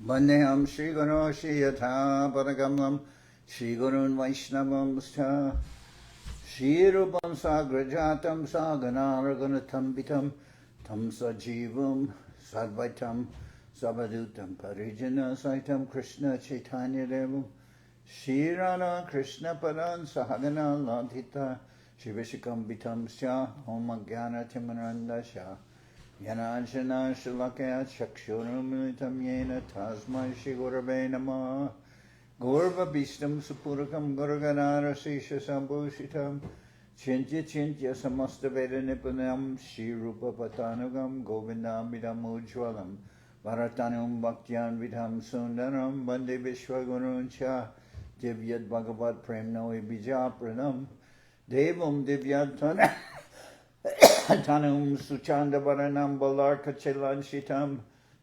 Vandeham Shri Guru Shri Yatha Padagamam Shri Gurun Vaishnavam Scha Shri Rupam Sagrajatam Saganaraganatam Vitam Tam Sajivam Sadvaitam Sabadutam Parijana Saitam Krishna Chaitanya Devam Shri Rana Krishna Padan Sahagana Ladhita Shri Vishikam Vitam Scha Homa Gyana Timaranda Sha Yanajana Shalakaya Chakshuramilitam Yena Tasmai Shri Gurave Namah Gurva Bishtam Supurakam Gurganara Sisha Sambhushitam Chintya Chintya Samasta Nipunam Shri Rupa Patanagam Govindam Vidam Ujwalam Bharatanam Bhaktyan Vidham Sundaram Bande Vishwaguruncha Divyad Bhagavad Prem Noi Bija Pranam Devam Divyad Tanam Tanum Suchanda Varanam Balarka Chilanshitam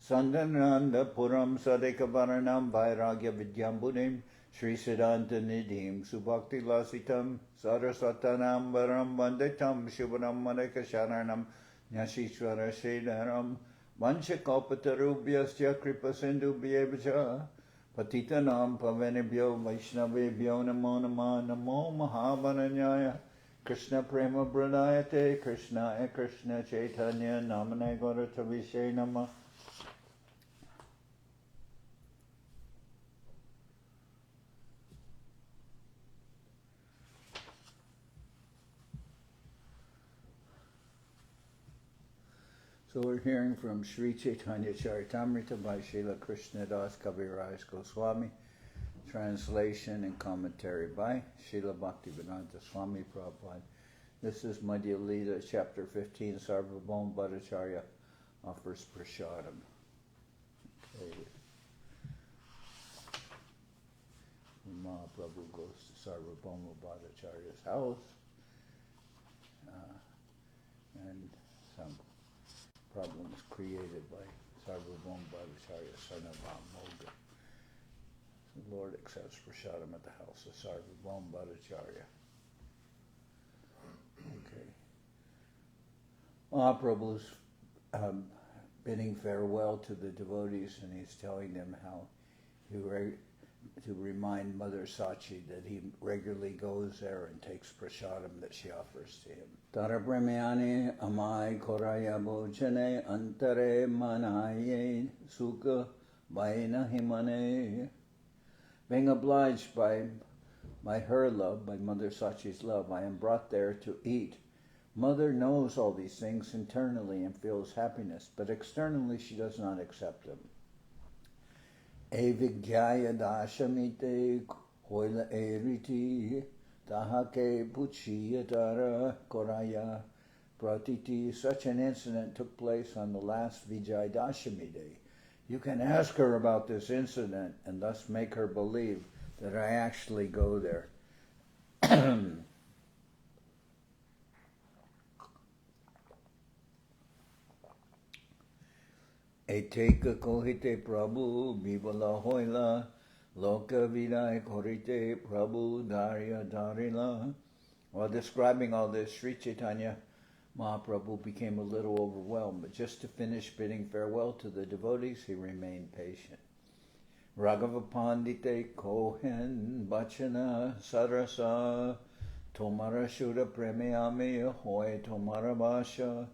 Sandananda Puram Sadeka Varanam Vairagya Vidyambunim Sri Siddhanta Nidhim Subhakti Lasitam Saraswatanam Varam Vanditam Shivanam Maneka Sharanam Nyashishwara Shedaram Vanchakalpatarubhyasya Kripa Sindhu Bhyevacha Patitanam Pavanebhyo Vaishnavebhyo Namo Nama Namo Mahavananyaya Krishna Prema Pranayate Krishna Krishna Chaitanya Namane Gauratavishe Nama. So we're hearing from Sri Chaitanya Charitamrita by Srila Krishnadas Kaviraj Goswami, translation and commentary by Srila Bhaktivedanta Swami Prabhupad. This is Madhya-lila, chapter 15, Sarvabhauma Bhattacharya offers prashadam. Okay. Mahaprabhu goes to Sarvabhauma Bhattacharya's house, and some problems created by Sarvabhauma Bhattacharya, son of Amogha. The Lord accepts prashadam at the house of Sarvabhauma Bhattacharya. Okay. Mahaprabhu's bidding farewell to the devotees, and he's telling them how to remind Mother Sachi that he regularly goes there and takes prashadam that she offers to him. Tara brahmayane amai koraya bhojane antare manaye sukha vaina himane. Being obliged by her love, by Mother Sachi's love, I am brought there to eat. Mother knows all these things internally and feels happiness, but externally she does not accept them. Evigyaya dashamite hoila eriti tahake puchiyatara koraya pratiti. Such an incident took place on the last Vijay Dashami day. You can ask her about this incident and thus make her believe that I actually go there. Eteka kohite Prabhu bivala hoila loka vidai korite Prabhu darya darila. While describing all this, Sri Chaitanya Mahaprabhu became a little overwhelmed, but just to finish bidding farewell to the devotees, he remained patient. Raghava Pandite Kohen Bachana Sarasa Tomara Shuddha Premiyame Hoy Tomara Vasha.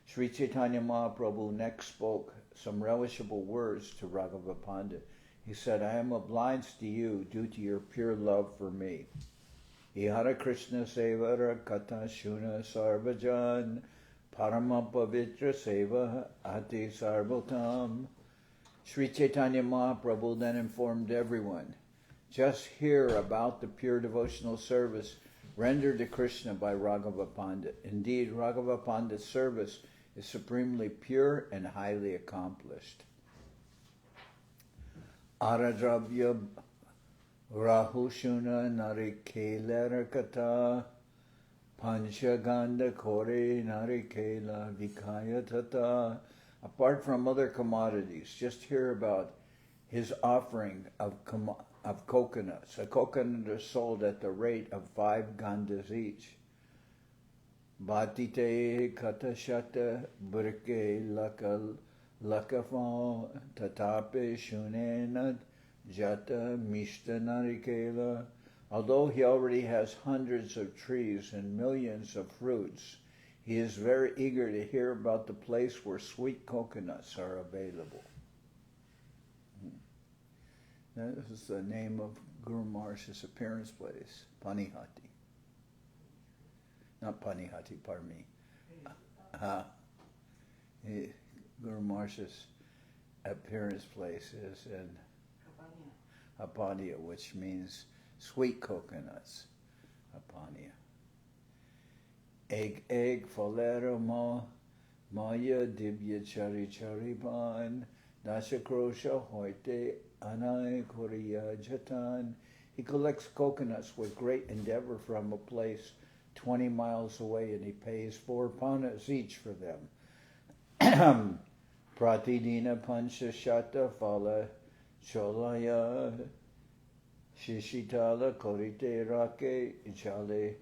Sri Chaitanya Mahaprabhu next spoke some relishable words to Raghava Pandit. He said, I am obliged to you due to your pure love for me. Ihara Krishna Seva Kata Shuna Sarvajan Parama Pavitra Seva Ati Sarvotam. Sri Chaitanya Mahaprabhu then informed everyone, just hear about the pure devotional service rendered to Krishna by Raghava Pandit. Indeed, Raghava Pandit's service is supremely pure and highly accomplished. Aradravya Rahushuna Narikela Kata Panchaganda Kore Narikela Vikaya Tata. Apart from other commodities, just hear about his offering of coconuts. A coconut is sold at the rate of 5 gandhas each. Bhatite katashata burke lakal lakafal tatape shunenat jata mishtanarikela. Although he already has hundreds of trees and millions of fruits, he is very eager to hear about the place where sweet coconuts are available. This is the name of Guru Maharaj's appearance place, Panihati. Not Panihati, pardon me. Guru Maharaj's appearance place is in Apania, which means sweet coconuts. Apania. Egg falero ma maya dibya chari charipan dashakrosha hoite anai korea jatan. He collects coconuts with great endeavor from a place 20 miles away, and he pays 4 panas each for them. Pratidina pancha shata fala cholaya shishitala korite rake jale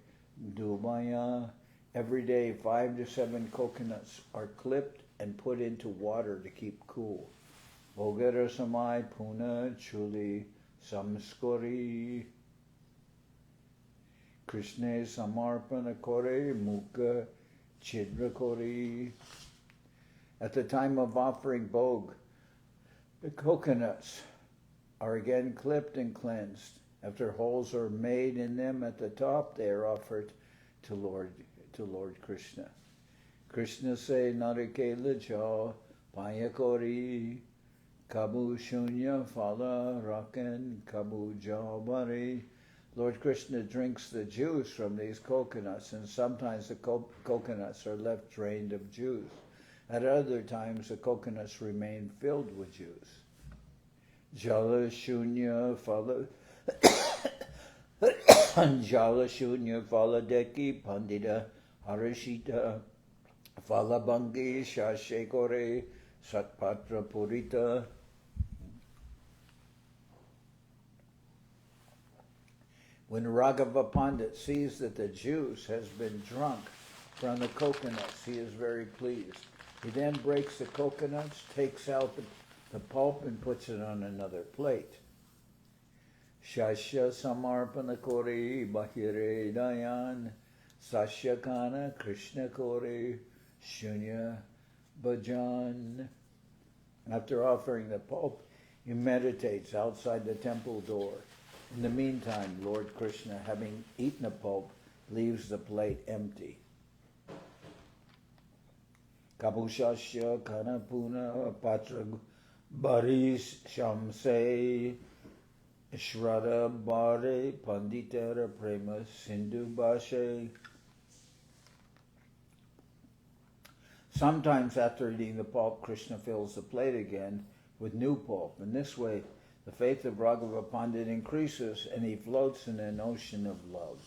dubaya. Every day 5 to 7 coconuts are clipped and put into water to keep cool. Bogara samai puna chuli samskori Krishna samarpana kore mukha chidra kore. At the time of offering bhog, the coconuts are again clipped and cleansed. After holes are made in them at the top, they are offered to Lord Krishna. Krishna say narikela ja payakori kabu shunya phala rakan kabu jabari. Lord Krishna drinks the juice from these coconuts, and sometimes the coconuts are left drained of juice. At other times, the coconuts remain filled with juice. Jala shunya phala Jala shunya phala deki pandita harashita phala bangi shashekore satpatra purita. When Raghava Pandit sees that the juice has been drunk from the coconuts, he is very pleased. He then breaks the coconuts, takes out the pulp, and puts it on another plate. Shasya samarpana kore bahire dayan sasyakana krishna kore shunya bhajan. After offering the pulp, he meditates outside the temple door. In the meantime, Lord Krishna, having eaten the pulp, leaves the plate empty. Kabushasya kanapuna patra baris shamse Shraddha bare panditara prema sindhu bashe. Sometimes after eating the pulp, Krishna fills the plate again with new pulp. In this way, the faith of Raghava Pandit increases, and he floats in an ocean of love.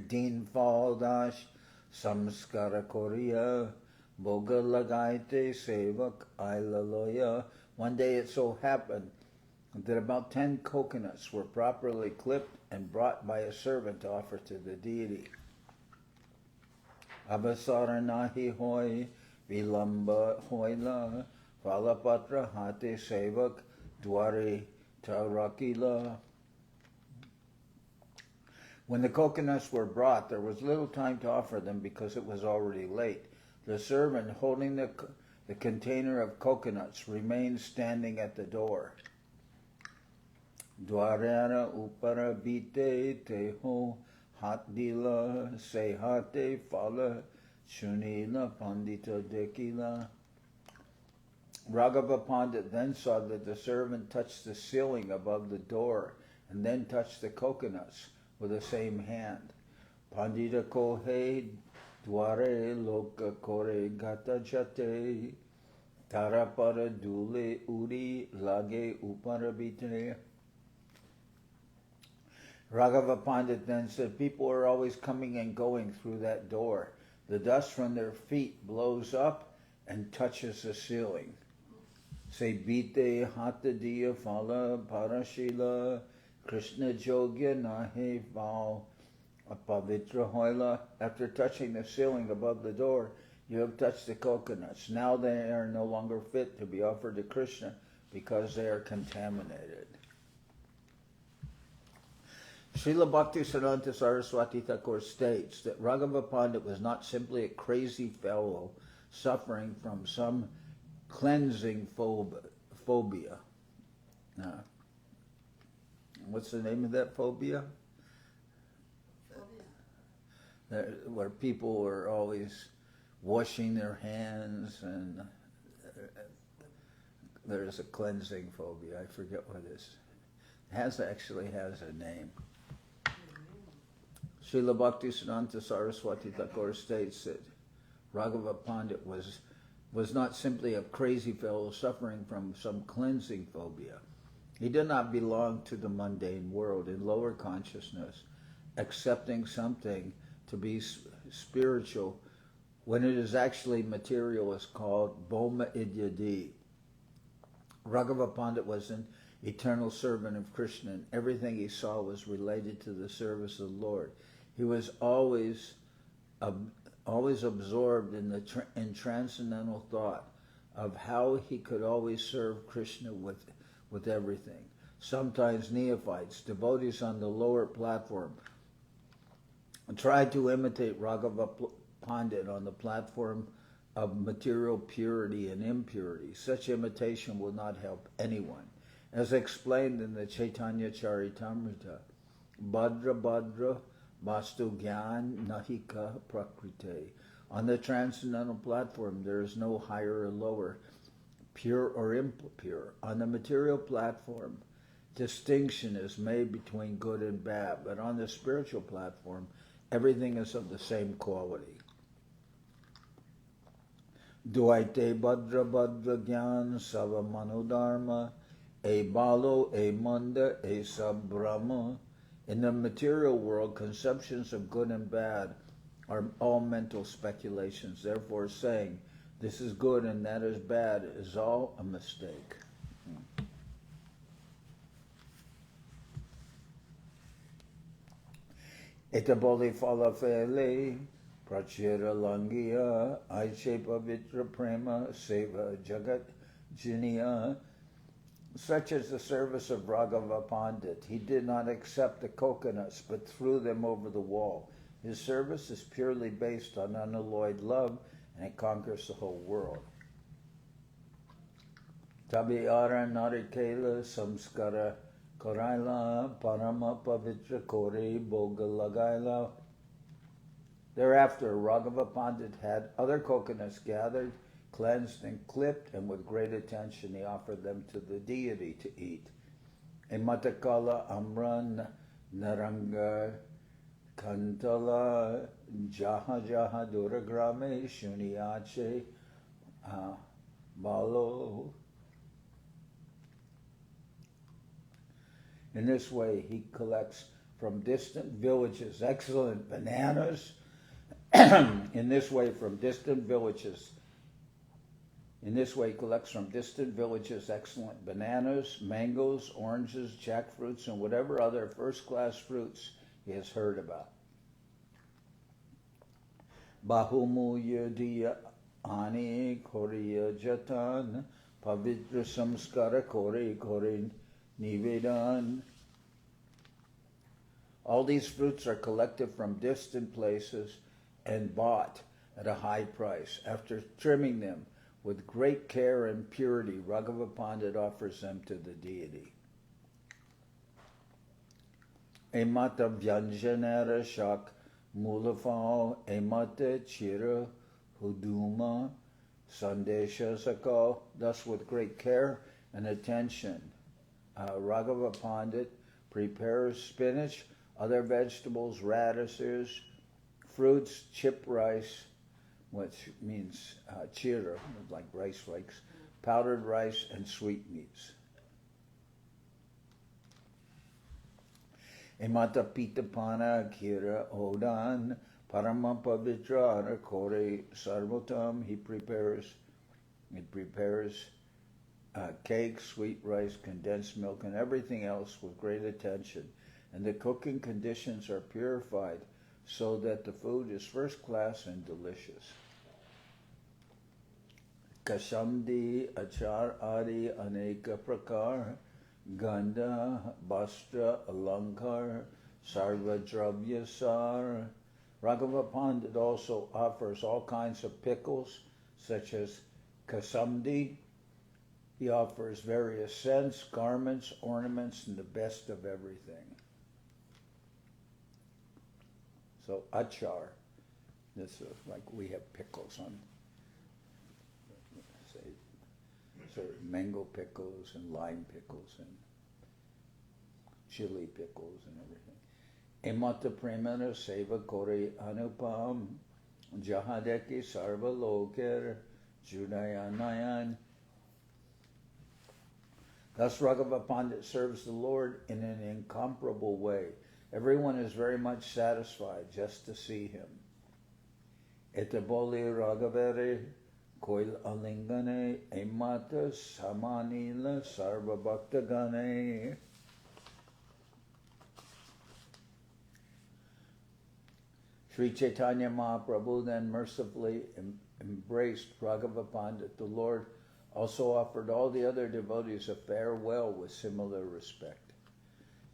Din Faldash Samskara Korea Boga Lagaite Sevak Ailaloya. One day it so happened that about 10 coconuts were properly clipped and brought by a servant to offer to the deity. Abasara Nahi Hoy Vilamba Hoila Falapatra Hate Sevak Dwari Taurakila. When the coconuts were brought, there was little time to offer them because it was already late. The servant holding the container of coconuts remained standing at the door. Dwarara upara bite teho hatdila sehate fala shunila pandita dekila. Raghava Pandit then saw that the servant touched the ceiling above the door and then touched the coconuts with the same hand. Pandita kohe dware loka kore gata jate tarapara dule uri lage uparabitne. Raghava Pandit then said, people are always coming and going through that door. The dust from their feet blows up and touches the ceiling. Say bite hatadiya phala parashila Krishna Jogya Nahe Val Apavitra hoila. After touching the ceiling above the door, you have touched the coconuts. Now they are no longer fit to be offered to Krishna because they are contaminated. Srila Bhaktivedanta Saraswati Thakur states that Raghava Pandit was not simply a crazy fellow suffering from some cleansing phobia. What's the name of that phobia? Where people are always washing their hands, and there's a cleansing phobia. I forget what it is. It actually has a name. Srila Bhaktivedanta Saraswati Thakur states that Raghava Pandit was not simply a crazy fellow suffering from some cleansing phobia. He did not belong to the mundane world in lower consciousness, accepting something to be spiritual when it is actually material is called Bhoma Idyadi. Raghava Pandit was an eternal servant of Krishna, and everything he saw was related to the service of the Lord. He was always absorbed in transcendental thought of how he could always serve Krishna with everything. Sometimes neophytes, devotees on the lower platform, tried to imitate Raghava Pandit on the platform of material purity and impurity. Such imitation will not help anyone. As explained in the Chaitanya Charitamrita, Bhadra Bhadra Vastu Gyan Nahika Prakrite. On the transcendental platform, there is no higher or lower, pure or impure. On the material platform, distinction is made between good and bad, but on the spiritual platform, everything is of the same quality. Duaite Bhadra Bhadra Gyan Sava Manodharma, E Balo, E Manda, E Sabrahma. In the material world, conceptions of good and bad are all mental speculations. Therefore, saying this is good and that is bad is all a mistake. Itaboli falafele, prachira langia, aiche pavitra prema, seva jagat jinia. Such as the service of Raghava Pandit. He did not accept the coconuts, but threw them over the wall. His service is purely based on unalloyed love, and it conquers the whole world. Tabiara narikela samskara koraila parama pavitra kore boga lagaila. Thereafter, Raghava Pandit had other coconuts gathered, cleansed and clipped, and with great attention he offered them to the deity to eat. Ematakala Amran Naranga Kantala Jaha Jaha Duragrame Shuniache Balo. In this way, he collects from distant villages excellent bananas. In this way, collects from distant villages excellent bananas, mangoes, oranges, jackfruits, and whatever other first-class fruits he has heard about. Bahumu yadiya ani koriya jatan pavitra samskara kore nivedan. All these fruits are collected from distant places and bought at a high price. After trimming them with great care and purity, Raghava Pandit offers them to the deity. Emata vyanjanara shak mulafal emata chira huduma sandesha sakal. Thus, with great care and attention, Raghava Pandit prepares spinach, other vegetables, radishes, fruits, chip rice, which means chira, like rice flakes, powdered rice, and sweetmeats. Emata pitapana kira odan parama pavitra kore sarvotam. It prepares cake, sweet rice, condensed milk, and everything else with great attention. And the cooking conditions are purified so that the food is first class and delicious. Kashamdi achar adi aneka prakar, ganda, bastra, alankar, sarva dravya sar. Raghava Pandit also offers all kinds of pickles, such as kasamdi. He offers various scents, garments, ornaments, and the best of everything. So achar, this is like we have pickles on, say, sort of mango pickles and lime pickles and chili pickles and everything. Emata premana seva kore anupam jahadeki sarva loker judayanayan. Thus Raghava Pandit serves the Lord in an incomparable way. Everyone is very much satisfied just to see him. Etaboli Raghavere koil alingane emata samanila sarva bhaktagane. Sri Chaitanya Mahaprabhu then mercifully embraced Raghava Pandit. The Lord also offered all the other devotees a farewell with similar respect.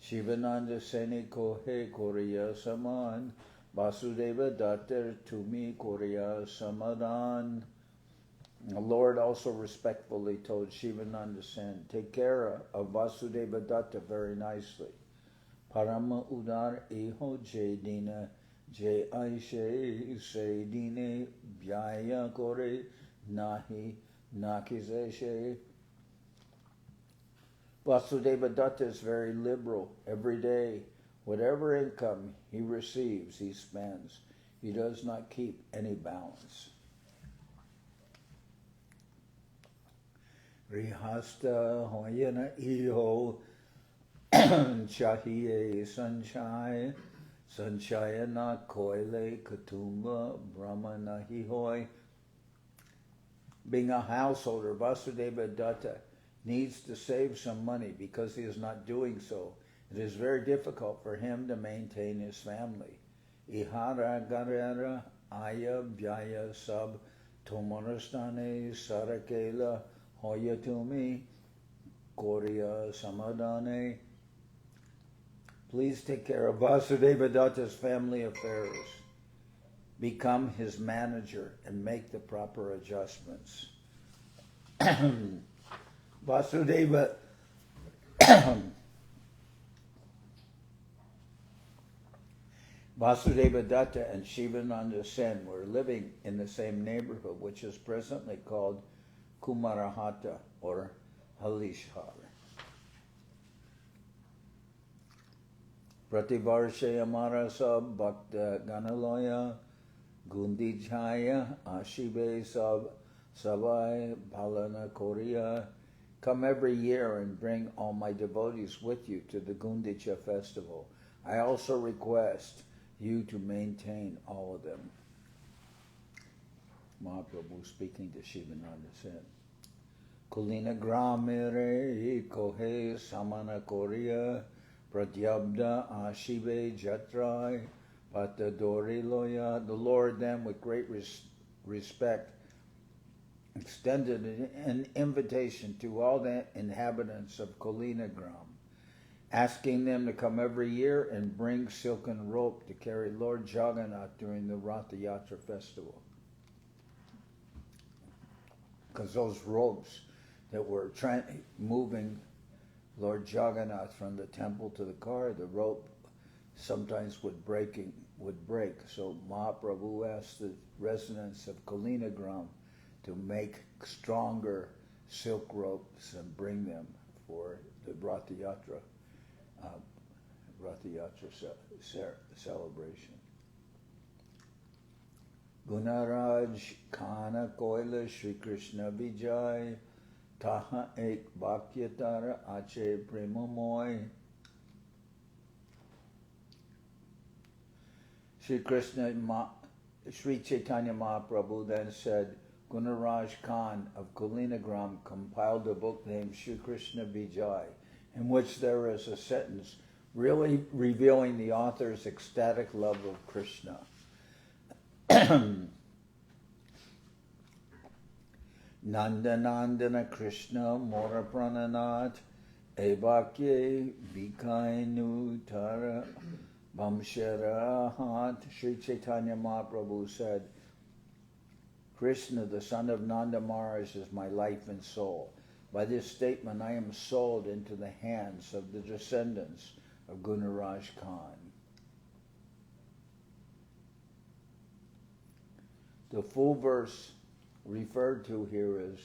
Shivananda Seni Kohe Korea Saman, Vasudeva Datter Tumi Korea Samadan. The Lord also respectfully told Shivananda Sen, take care of Vasudeva Datta very nicely. Parama Udar Eho Jedina Je Aishe Se Dine Vyaya Kore Nahi Nakizeshe. Vasudeva Datta is very liberal. Every day, whatever income he receives, he spends. He does not keep any balance. Rihasta Hoyana Iho Chahiye Sanchai Sanchayana Koile Katumba Brahmana Hihoy. Being a householder, Vasudeva Datta needs to save some money because he is not doing so. It is very difficult for him to maintain his family. Ihara Garera Aya Vyaya Sab Tomonastane Sarakela Hoyatumi Korea Samadane. Please take care of Vasudeva Datta's family affairs. Become his manager and make the proper adjustments. Vasudeva Datta and Shivananda Sen were living in the same neighborhood, which is presently called Kumarahata or Halishhar. Prativarshe Amara Sab Bhakta Ganaloya Gundijaya Ashibe Sab Savai Bhalana Korea. Come every year and bring all my devotees with you to the Gundicha festival. I also request you to maintain all of them. Mahaprabhu speaking to Shivananda said, Kulina Gramire Kohe Samana Korea Pratyabda Ashive Jatrai Patadori Loya. The Lord then, with great respect, extended an invitation to all the inhabitants of Kolinagram, asking them to come every year and bring silken rope to carry Lord Jagannath during the Ratha Yatra festival. Because those ropes that were moving Lord Jagannath from the temple to the car, the rope sometimes would break. So Mahaprabhu asked the residents of Kolinagram to make stronger silk ropes and bring them for the Ratha Yatra celebration. Gunaraj Kana Koila Sri Krishna Vijay Taha Ek Bhakyatara Ache Premamoy. Sri Chaitanya Mahaprabhu then said, Gunaraj Khan of Kulinagram compiled a book named Sri Krishna Vijay, in which there is a sentence, really revealing the author's ecstatic love of Krishna. Nanda Nandana Krishna Mora Prananat Evakye Vikainu Tara Bamsharahat. Sri Chaitanya Mahaprabhu said, Krishna, the son of Nanda Maharaj, is my life and soul. By this statement, I am sold into the hands of the descendants of Gunaraj Khan. The full verse referred to here is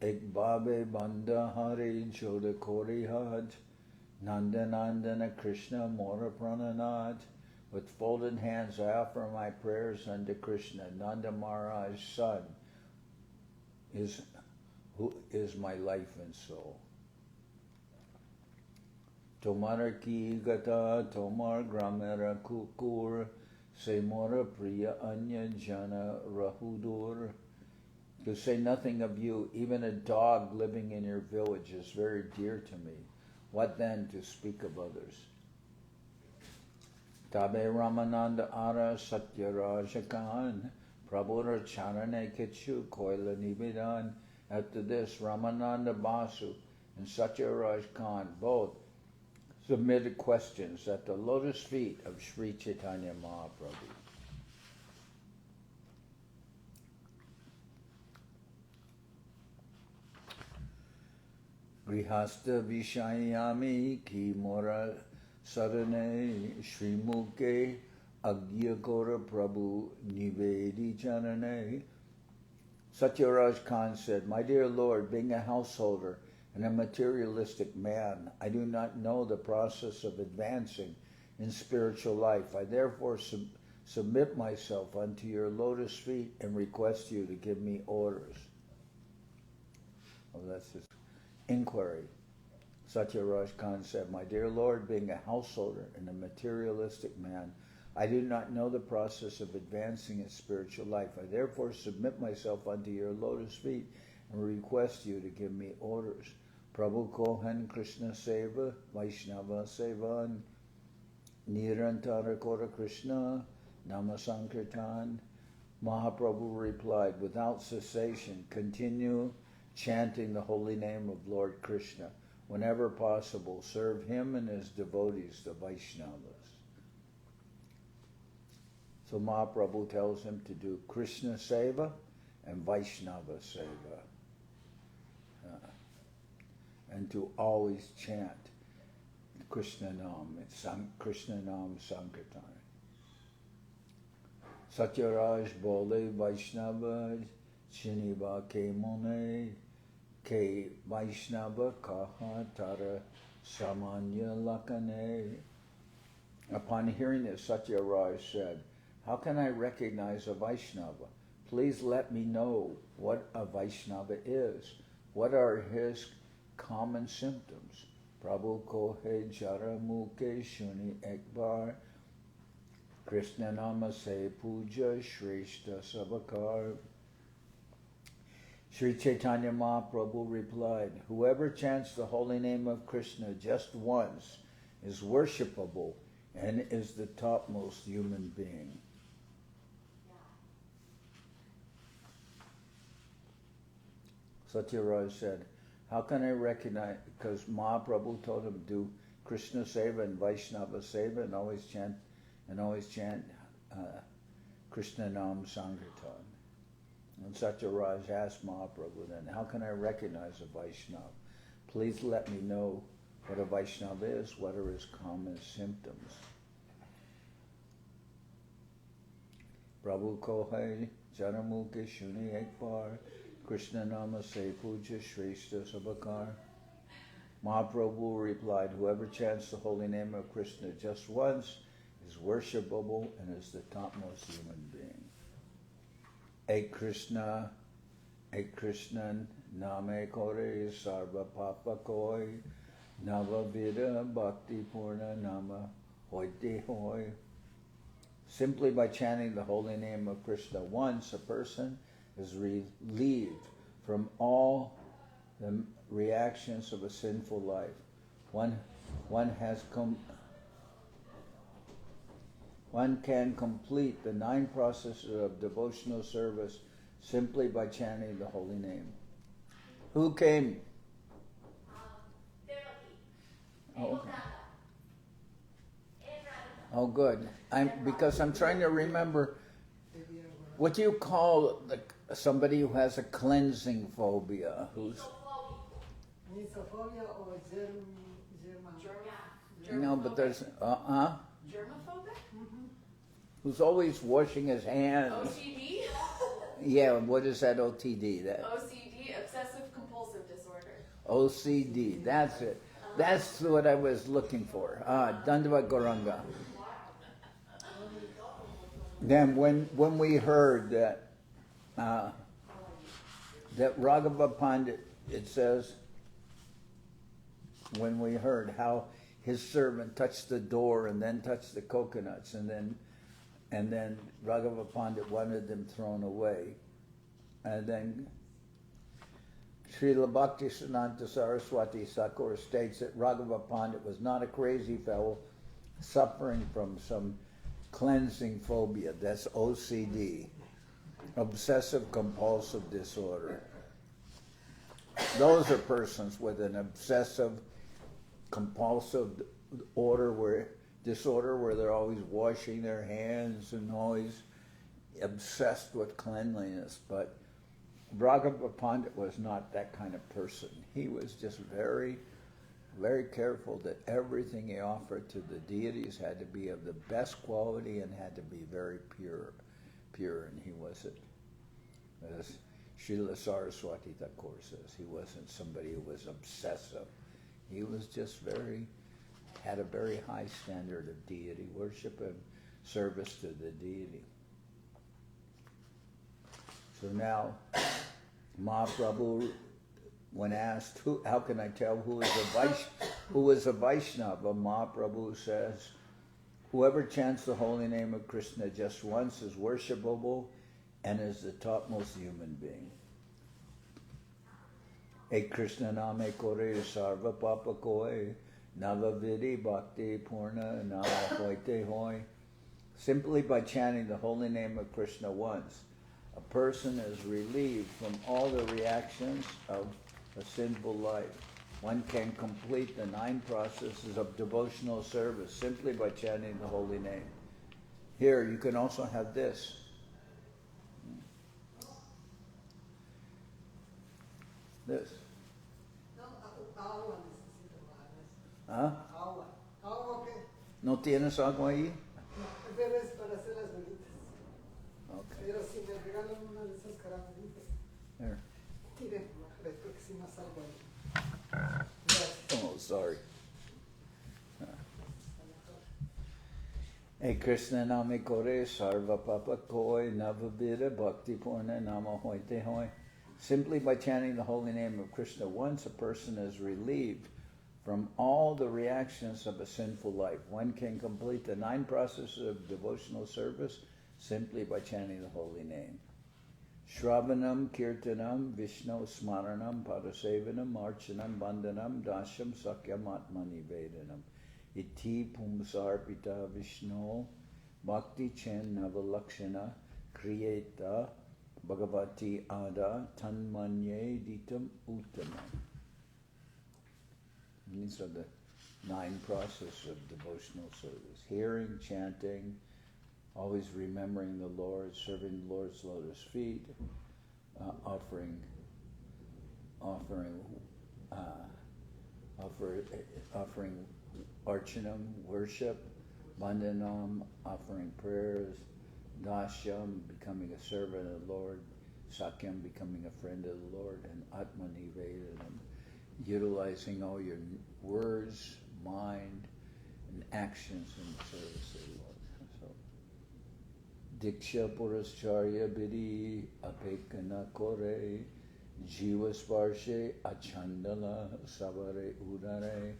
Ek Babe Banda Hari Joda Kori Had Nanda Nandana Krishna Mora Prananat. With folded hands I offer my prayers unto Krishna, Nanda Maharaj's son, who is my life and soul. Tomar ki gata tomar gramera kukur semora priya anya jana rahudur. To say nothing of you, even a dog living in your village is very dear to me. What then to speak of others? Tabe Ramananda Ara Satya Rajakan Prabhura Charane Kichu Koila Nibidan. After this, Ramananda Basu and Satya Raj Khan both submitted questions at the lotus feet of Sri Chaitanya Mahaprabhu. Grihasta Vishayami Ki Mora Sarane Srimuke Agyakora Prabhu Nivedi Janane. Satyaraj Khan said, My dear Lord, being a householder and a materialistic man, I do not know the process of advancing in spiritual life. I therefore submit myself unto your lotus feet and request you to give me orders. Well, that's his inquiry. Satyaraj Khan said, My dear Lord, being a householder and a materialistic man, I do not know the process of advancing in spiritual life. I therefore submit myself unto your lotus feet and request you to give me orders. Prabhu Kohan Krishna Seva, Vaishnava Sevan, Nirantara Kora Krishna, Nama Sankirtan. Mahaprabhu replied, without cessation, continue chanting the holy name of Lord Krishna. Whenever possible, serve him and his devotees, the Vaishnavas. So Mahaprabhu tells him to do Krishna Seva and Vaishnava Seva. And to always chant Krishna Nam, Krishna Nam Sankirtan. Satyaraj Bole Vaishnava Chiniva Ke Mone Ke Vaishnava Kaha Tara Samanya Lakane. Upon hearing this, Satyaraj said, How can I recognize a Vaishnava? Please let me know what a Vaishnava is. What are his common symptoms? Prabhu Kohe Jara Muke Shuni Ekbar Krishna Nama Se Puja Shrishta Sabakar. Sri Chaitanya Mahaprabhu replied, Whoever chants the holy name of Krishna just once is worshipable and is the topmost human being. Satyaraj said, How can I recognize, because Mahaprabhu told him to do Krishna Seva and Vaishnava Seva and always chant Krishna Nam Sankirtan. And Satyaraj asked Mahaprabhu then, How can I recognize a Vaishnava? Please let me know what a Vaishnava is, what are his common symptoms. Prabhu Kohai Janamuke Shuni Ekbar Krishna Nama Se Puja Shrestha Sabakar. Mahaprabhu replied, Whoever chants the holy name of Krishna just once is worshipable and is the topmost human being. Ek Krishnan Name Kore Sarva Papa Koi Nava Vida Bhakti Purna Nama Hoite Hoi. Simply by chanting the holy name of Krishna once, a person is relieved from all the reactions of a sinful life. One has One can complete the 9 processes of devotional service simply by chanting the holy name. Who came? Oh, okay. Oh, good. Because I'm trying to remember, what do you call somebody who has a cleansing phobia? Who's Mesophobia or no, but there's Germaphobic? Who's always washing his hands. OCD? Yeah, what is that OTD? That OCD, obsessive compulsive disorder. OCD, that's it. That's what I was looking for. Dandavat Gauranga. Then when we heard that Raghava Pandit, it says, when we heard how his servant touched the door and then touched the coconuts and then Raghava Pandit wanted them thrown away. And then Srila Bhaktivedanta Saraswati Thakur states that Raghava Pandit was not a crazy fellow suffering from some cleansing phobia. That's OCD, obsessive compulsive disorder. Those are persons with an obsessive compulsive disorder where they're always washing their hands and always obsessed with cleanliness. But Raghava Pandit was not that kind of person. He was just very, very careful that everything he offered to the deities had to be of the best quality and had to be very pure, and he wasn't, as Srila Saraswati Thakur says, he wasn't somebody who was obsessive. He was just had a very high standard of deity worship and service to the deity. So now, Mahaprabhu, when asked, how can I tell who is a Vaishnava, Mahaprabhu says, whoever chants the holy name of Krishna just once is worshipable and is the topmost human being. Ek Krishna name kore sarva papa koi, navavidi bhakti purna nama hoite hoi. Simply by chanting the holy name of Krishna once, a person is relieved from all the reactions of a sinful life. One can complete the 9 processes of devotional service simply by chanting the holy name. Here, you can also have this. This. ¿Ah? Agua que ¿No tienes agua ahí? pero es para hacer las velitas. Okay. Pero si me regalan una de esas caramelitas, Here. miren, creo que sí más algo ahí. Gracias. Oh, sorry. Hey Krishna name kore sarva papa koi navavira bhakti purna nama hoite hoi. Simply by chanting the holy name of Krishna once, a person is relieved from all the reactions of a sinful life. One can complete the 9 processes of devotional service simply by chanting the holy name. Shravanam, Kirtanam, Vishnu Smaranam, Padasevanam, Archanam, Bandhanam, Dasham, Sakyam, Atmani Vedanam. Iti Pumsarpita Vishnu, Bhakti Chen Navalakshana, Kriyeta, Bhagavati Ada, Tanmanye Ditam Uttamam. These are the 9 processes of devotional service. Hearing, chanting, always remembering the Lord, serving the Lord's lotus feet, offering archanam, worship, bandhanam, offering prayers, dashyam, becoming a servant of the Lord, sakyam, becoming a friend of the Lord, and atmani vedanam, utilizing all your words, mind, and actions in the service of the Lord. Diksha Purascharya Bidi Apekana Kore Jiva Sparshe Achandala Savare Udare.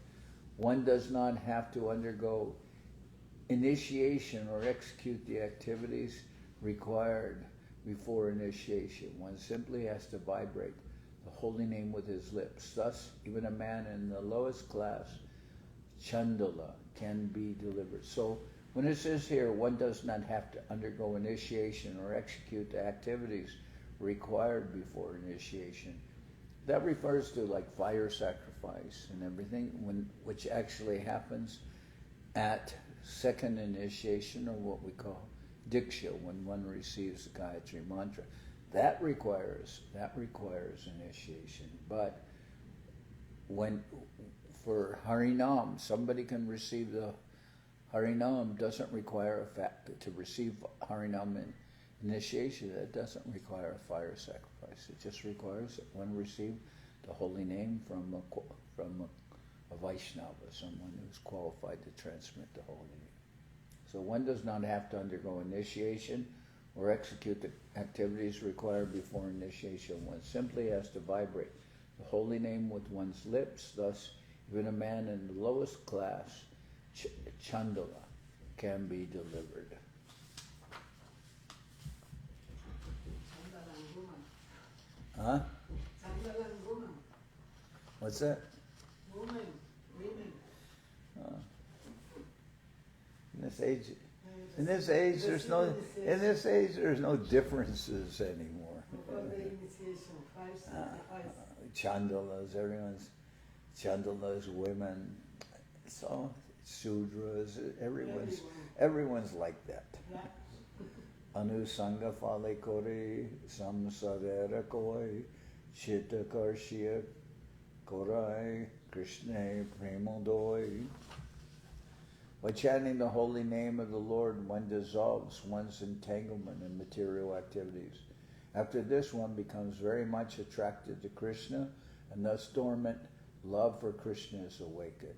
One does not have to undergo initiation or execute the activities required before initiation. One simply has to vibrate the holy name with his lips. Thus, even a man in the lowest class, Chandala, can be delivered. So When it says here, one does not have to undergo initiation or execute the activities required before initiation, that refers to like fire sacrifice and everything, which actually happens at second initiation, or what we call diksha, when one receives the Gayatri mantra. That requires initiation. But when for Harinam, somebody can receive the Harinam, doesn't require to receive Harinam initiation. That doesn't require a fire sacrifice. It just requires that one receive the holy name from a Vaishnava, someone who's qualified to transmit the holy name. So one does not have to undergo initiation or execute the activities required before initiation. One simply has to vibrate the holy name with one's lips. Thus, even a man in the lowest class, Chandala, can be delivered. Huh? What's that? Women. In this age, there's no differences anymore. Chandalas, Chandalas, women, so Sudras, everyone's like that. Anusanga fale kore, samsarera koi, chitta karshya korai, Krishna premodoi. By chanting the holy name of the Lord, one dissolves one's entanglement in material activities. After this, one becomes very much attracted to Krishna, and thus dormant love for Krishna is awakened.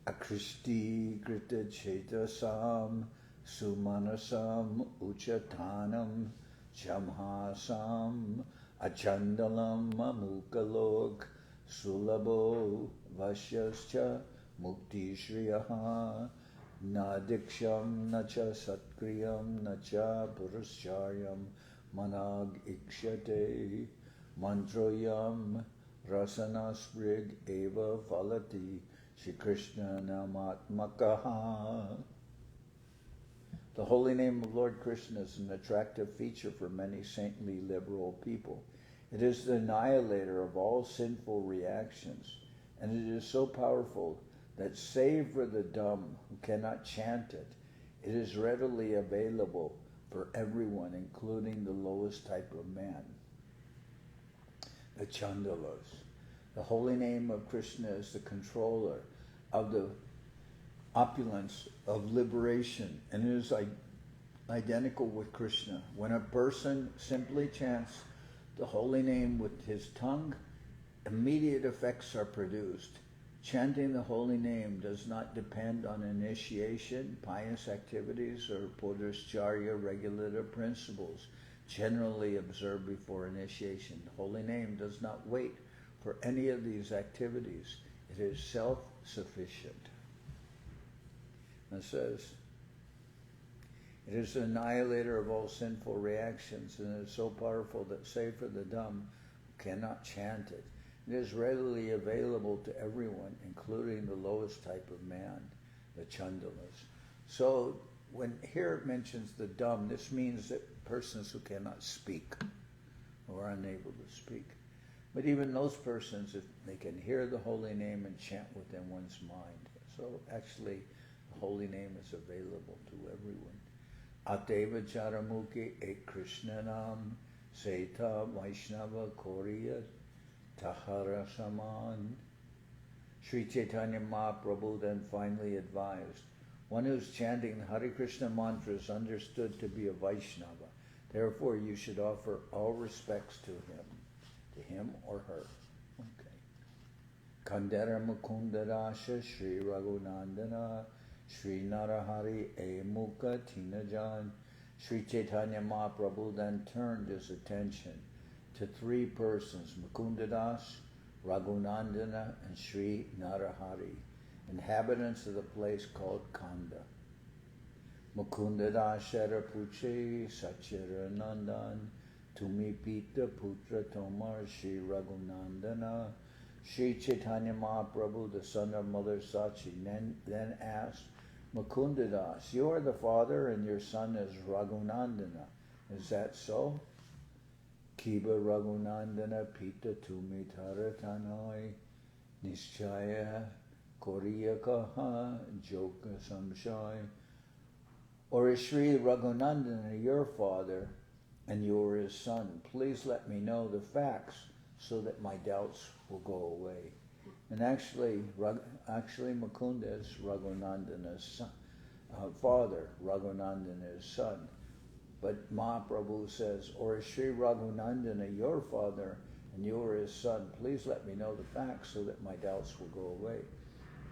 Akrishti krita chetasam sumanasam uchatanam chamhasam achandalam amukalok sulabo vashyascha mukti shriyaha na diksham na cha satkriyam na cha puruscharyam manag ikshate mantroyam rasanasprig eva falati Shri Krishna namatmakaha. The holy name of Lord Krishna is an attractive feature for many saintly liberal people. It is the annihilator of all sinful reactions, and it is so powerful that save for the dumb who cannot chant it, it is readily available for everyone, including the lowest type of man, the Chandalas. The holy name of Krishna is the controller of the opulence of liberation, and it is identical with Krishna. When a person simply chants the holy name with his tongue, immediate effects are produced. Chanting the holy name does not depend on initiation, pious activities, or Purusharya regulative principles generally observed before initiation. The holy name does not wait for any of these activities. It is self-sufficient. It says, it is the annihilator of all sinful reactions, and it is so powerful that save for the dumb who cannot chant it. It is readily available to everyone, including the lowest type of man, the Chandalas. So when here it mentions the dumb, this means that persons who cannot speak or are unable to speak. But even those persons, if they can hear the holy name and chant within one's mind. So actually, the holy name is available to everyone. Ateva Charamukhi ek Krishnanam Seta Vaishnava Koriyat Tahara Saman. Sri Chaitanya Mahaprabhu then finally advised, one who is chanting the Hare Krishna mantra is understood to be a Vaishnava. Therefore, you should offer all respects to him or her. Okay. Kandara Mukundarasha Sri Raghunandana Sri Narahari Mukha Tinajan. Sri Chaitanya Mahaprabhu then turned his attention to three persons, Mukundadas, Raghunandana, and Sri Narahari, inhabitants of the place called Kanda. Mukundadas Sharapuche Sachira Nandan Tumi Pita Putra Tomar Sri Raghunandana. Sri Chaitanya Mahaprabhu, the son of Mother Sachi, then asked, Mukundadas, you are the father and your son is Raghunandana. Is that so? Kiba Raghunandana Pita Tumi Taratanoi Nischaya Koriyakaha Joka Samshai. Or is Sri Raghunandana your father and you are his son? Please let me know the facts so that my doubts will go away. And actually Mukunda is Raghunandana's son, father, Raghunandana's son. But Mahaprabhu says, or is Sri Raghunandana your father and you are his son? Please let me know the facts so that my doubts will go away.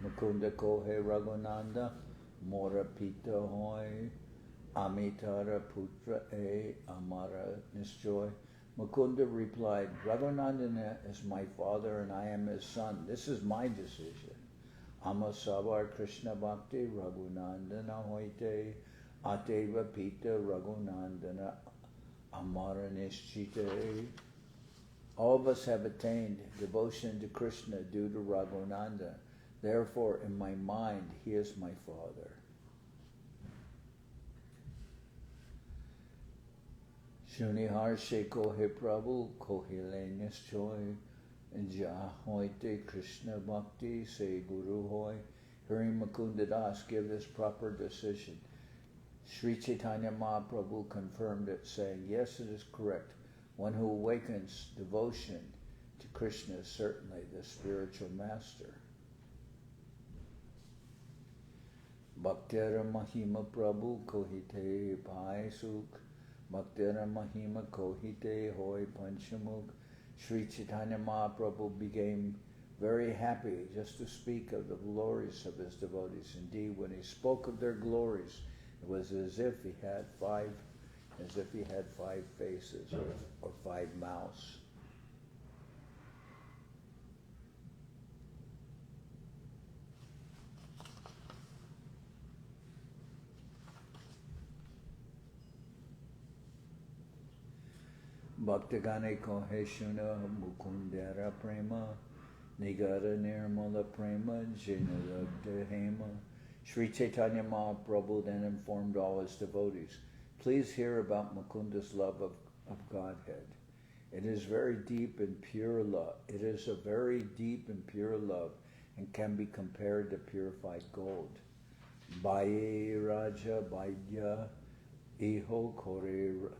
Mukunda kohe Raghunanda, mora pita hoy, amitara putra e amara nisjoy. Mukunda replied, Raghunandana is my father and I am his son. This is my decision. Amasavar Krishna Bhakti Raghunandana hoite, ateva pita Raghunandana amara nischite. All of us have attained devotion to Krishna due to Raghunanda. Therefore, in my mind, he is my father. Shunihar she kohe Prabhu kohile nischoy jahoite Krishna Bhakti se Guru hoy. Hearing Mukunda Das give this proper decision, Sri Chaitanya Mahaprabhu confirmed it, saying, yes, it is correct. One who awakens devotion to Krishna is certainly the spiritual master. Bhaktera Mahima Prabhu kohite pai sukh, Bhaktera Mahima kohite hoy panchamukh. Sri Chaitanya Mahaprabhu became very happy just to speak of the glories of his devotees. Indeed, when he spoke of their glories, it was as if he had five faces or five mouths. Bhaktagane kohe shuna mukundera prema, nigara nirmala prema jinalagda hema. Sri Chaitanya Mahaprabhu then informed all his devotees, please hear about Mukunda's love of Godhead. It is very deep and pure love. It is a very deep and pure love and can be compared to purified gold. Baye Raja Baidya Iho Kore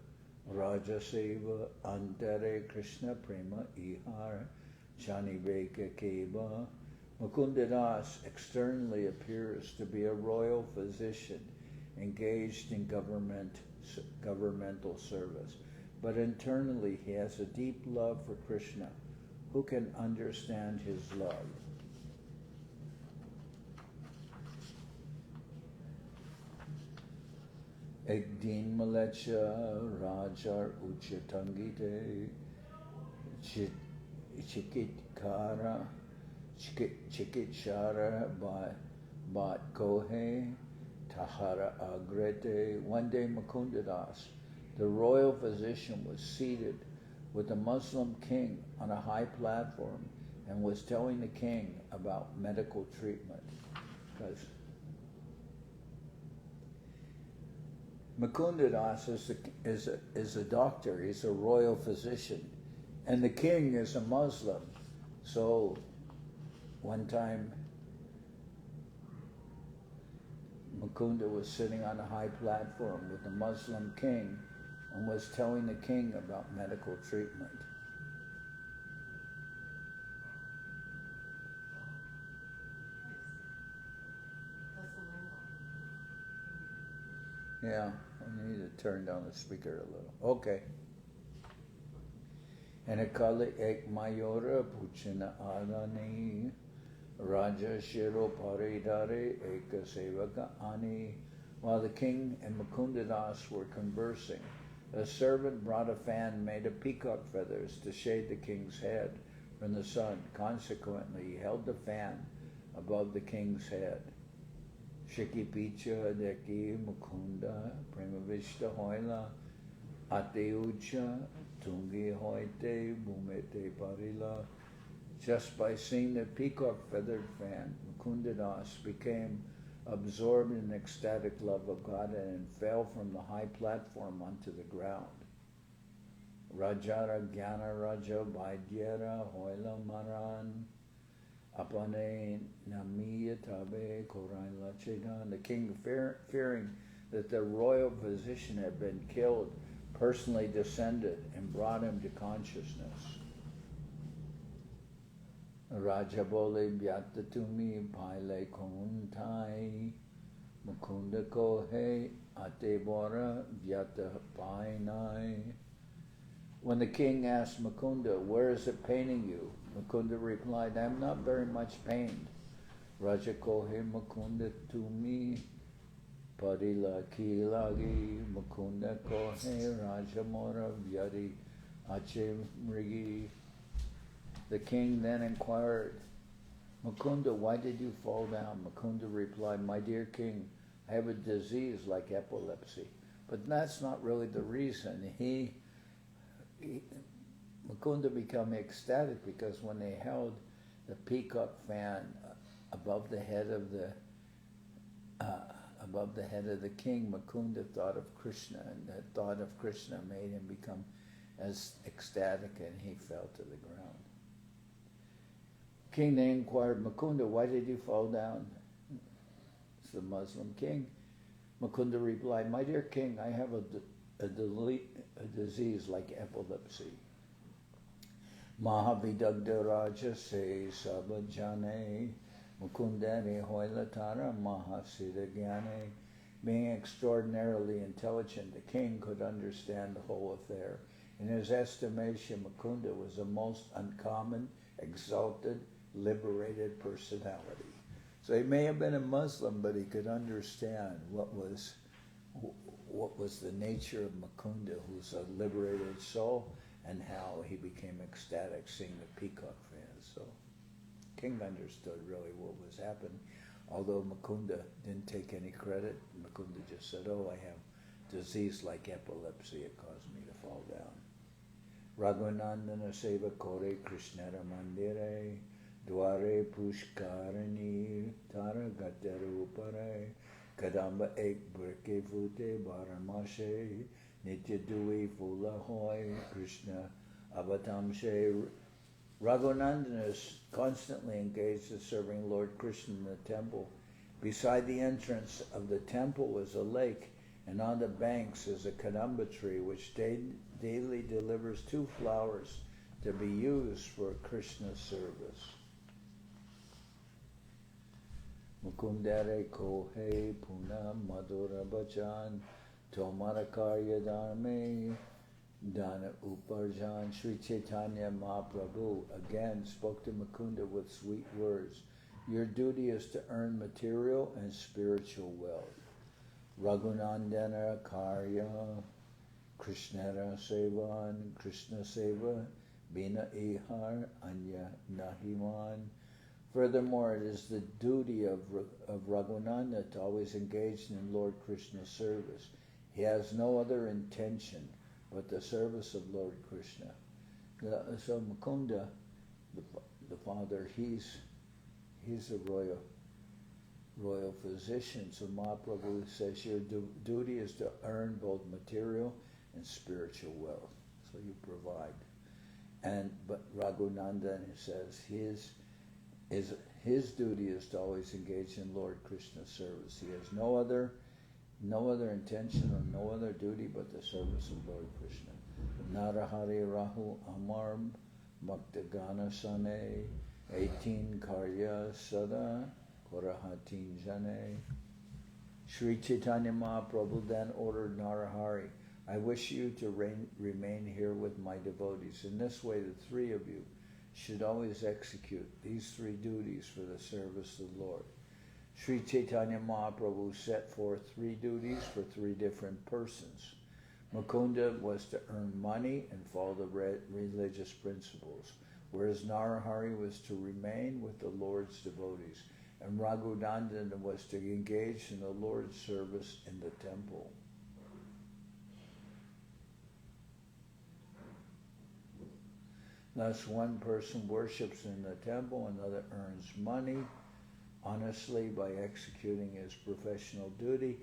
Raja Seva Antare Krishna Prema Ihar Janiveka Keva. Mukunda Das externally appears to be a royal physician engaged in governmental service, but internally he has a deep love for Krishna. Who can understand his love? Ekdin Malecha Rajar Uchatangite Chikitkara Chikitchara Bat Kohe Tahara Agrete. One day Mukunda Das, the royal physician, was seated with a Muslim king on a high platform and was telling the king about medical treatment. Because Mukunda Das is a doctor, he's a royal physician, and the king is a Muslim. So one time Mukunda was sitting on a high platform with the Muslim king and was telling the king about medical treatment. Yeah, I need to turn down the speaker a little. Okay. And Ekali Ek Mayora Puchina Adani Raja Shiro Paridare Eka Sevaka Ani. While the king and Mukunda Das were conversing, a servant brought a fan made of peacock feathers to shade the king's head from the sun. Consequently, he held the fan above the king's head. Shiki Picha Deki Mukunda Premavishta Hoila Ateucha Tungi Hoite Bumete Parila. Just by seeing the peacock feathered fan, Mukunda Das became absorbed in ecstatic love of God and fell from the high platform onto the ground. Rajara Gyana Raja Vaidyara Hoila Maran Apane Namiya Tabe Korain Lachedan. The king, fearing that the royal physician had been killed, personally descended and brought him to consciousness. Raja Bole Byatatumi Paile Kuntai Mukunda Kohe Atebora Vyata Painai. When the king asked Mukunda, "Where is it paining you?" Mukunda replied, "I am not very much pained." Raja Kohe Mukunda Tumi Padila Kilagi Mukunda Kohe Raja Mora Vyari Ache Mrigi. The king then inquired, "Mukunda, why did you fall down?" Mukunda replied, "My dear king, I have a disease like epilepsy." But that's not really the reason. Mukunda became ecstatic because when they held the peacock fan above the head of the king, Mukunda thought of Krishna, and the thought of Krishna made him become as ecstatic, and he fell to the ground. King then inquired, "Mukunda, why did you fall down?" It's the Muslim king. Mukunda replied, "My dear king, I have a disease like epilepsy." Mahavidagda Raja se sabajane Mukundane hoilatara mahasida gyane. Being extraordinarily intelligent, the king could understand the whole affair. In his estimation, Mukunda was a most uncommon, exalted, liberated personality. So he may have been a Muslim, but he could understand what was the nature of Mukunda, who's a liberated soul, and how he became ecstatic seeing the peacock fans. So king understood really what was happening. Although Mukunda didn't take any credit, Mukunda just said, "Oh, I have disease like epilepsy, it caused me to fall down." Raghunandana Seva Kore Krishnara Mandire Dware Pushkarani Tara Gateru Upare Kadamba Ek Brike Fute Baramashe Nitya Dui Fula Hoy Krishna Avatamshe. Raghunandana is constantly engaged in serving Lord Krishna in the temple. Beside the entrance of the temple is a lake, and on the banks is a kadamba tree which daily delivers 2 flowers to be used for Krishna's service. Mukundare Kohe Puna Madhura Bachan Tomara Karya Dharme Dana Uparjan. Sri Chaitanya Mahaprabhu again spoke to Mukunda with sweet words. Your duty is to earn material and spiritual wealth. Raghunandana Karya Krishnara Sevan Krishna Seva Bina Ihar Anya Nahiman. Furthermore, it is the duty of Raghunandana to always engage in Lord Krishna's service. He has no other intention but the service of Lord Krishna. So Mukunda, the father, he's a royal physician. So Mahaprabhu says your duty is to earn both material and spiritual wealth. So you provide. But Raghunandana says his duty is to always engage in Lord Krishna's service. He has no other intention or no other duty but the service of Lord Krishna. Narahari Rahu Amar Bhaktagana Sane 18 Karya Sada Korahatin Jane. Sri Chaitanya Mahaprabhu then ordered Narahari, I wish you to remain here with my devotees. In this way, the 3 of you should always execute these 3 duties for the service of the Lord. Sri Chaitanya Mahaprabhu set forth 3 duties for 3 different persons. Mukunda was to earn money and follow the religious principles, whereas Narahari was to remain with the Lord's devotees, and Raghunandana was to engage in the Lord's service in the temple. Thus, one person worships in the temple, another earns money, honestly by executing his professional duty,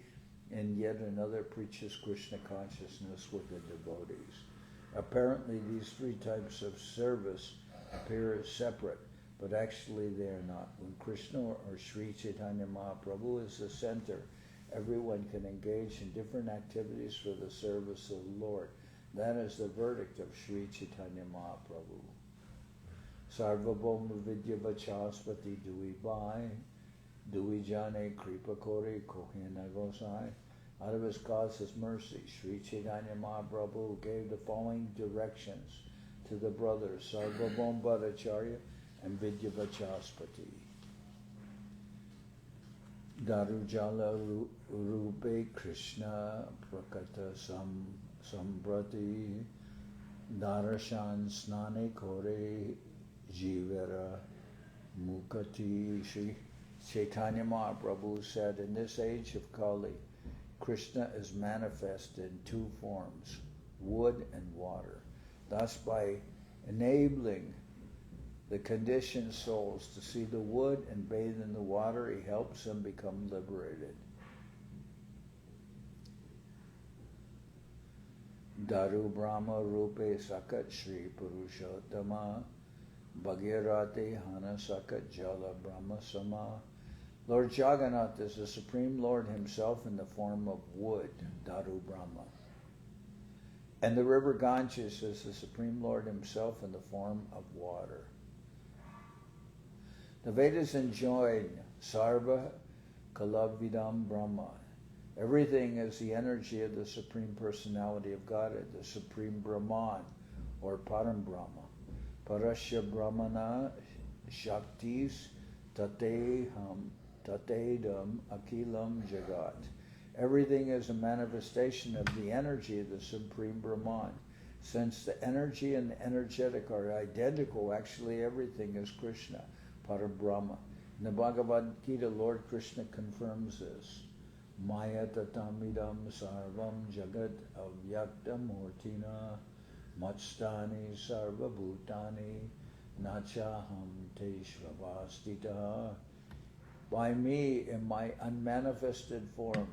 and yet another preaches Krishna consciousness with the devotees. Apparently these three types of service appear as separate, but actually they are not. When Krishna or Sri Chaitanya Mahaprabhu is the center, everyone can engage in different activities for the service of the Lord. That is the verdict of Sri Chaitanya Mahaprabhu. Sarvabhauma vidya vachaspati dui bhai, dui jane kripa kore kohena gosai. Out of his causeless mercy, Sri Chaitanya Mahaprabhu gave the following directions to the brothers Sarvabhauma Bhattacharya and Vidya Vachaspati. Darujala Rupe Krishna Prakata Sambrati Darashan Snane Kore Jivera Mukati. Sri Chaitanya Mahaprabhu said, in this age of Kali, Krishna is manifest in two forms, wood and water. Thus, by enabling the conditioned souls to see the wood and bathe in the water, he helps them become liberated. Daru Brahma Rupe Sakat Shri Purushottama Bhagirate Hana Sakat Jala Brahma Sama. Lord Jagannath is the Supreme Lord himself in the form of wood, Daru Brahma. And the river Ganges is the Supreme Lord himself in the form of water. The Vedas enjoin Sarva Kalavidam Brahma. Everything is the energy of the Supreme Personality of Godhead, the Supreme Brahman, or Param Brahma. Parasya Brahmana Shaktis Tateham Tatedam Akilam Jagat. Everything is a manifestation of the energy of the Supreme Brahman. Since the energy and the energetic are identical, actually everything is Krishna, Parabrahma. In the Bhagavad Gita, Lord Krishna confirms this. Maya tatamidam sarvam jagat avyaktam murtina matstani sarvabhutani nachaham teshvavastita. By me, in my unmanifested form,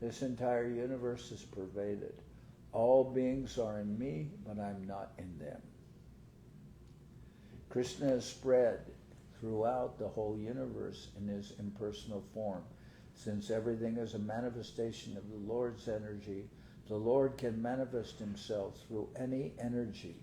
this entire universe is pervaded. All beings are in me, but I'm not in them. Krishna is spread throughout the whole universe in his impersonal form. Since everything is a manifestation of the Lord's energy, the Lord can manifest himself through any energy.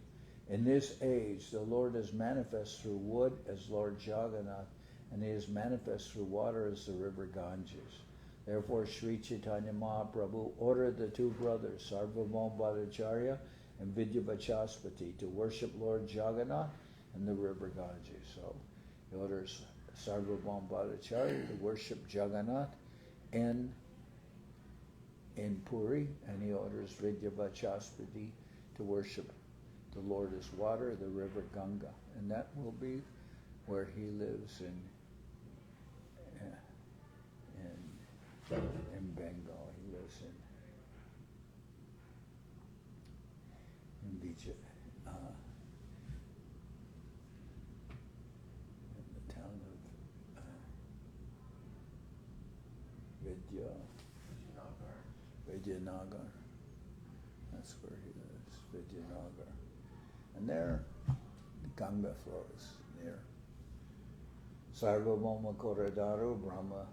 In this age, the Lord is manifest through wood as Lord Jagannath, and he is manifest through water as the river Ganges. Therefore, Sri Chaitanya Mahaprabhu ordered the two brothers, Sarvabhauma Bhattacharya and Vidya Vachaspati, to worship Lord Jagannath and the river Ganges. So he orders Sarvabhauma Bhattacharya to worship Jagannath in Puri, and he orders Vidya Vachaspati to worship the Lord as water, the river Ganga. And that will be where he lives in Bengal. He lives in Vijay, in the town of Vidyanagar. That's where he lives, Vidyanagar. And there, the Ganga flows near. Sarvabhauma Koradaru Brahma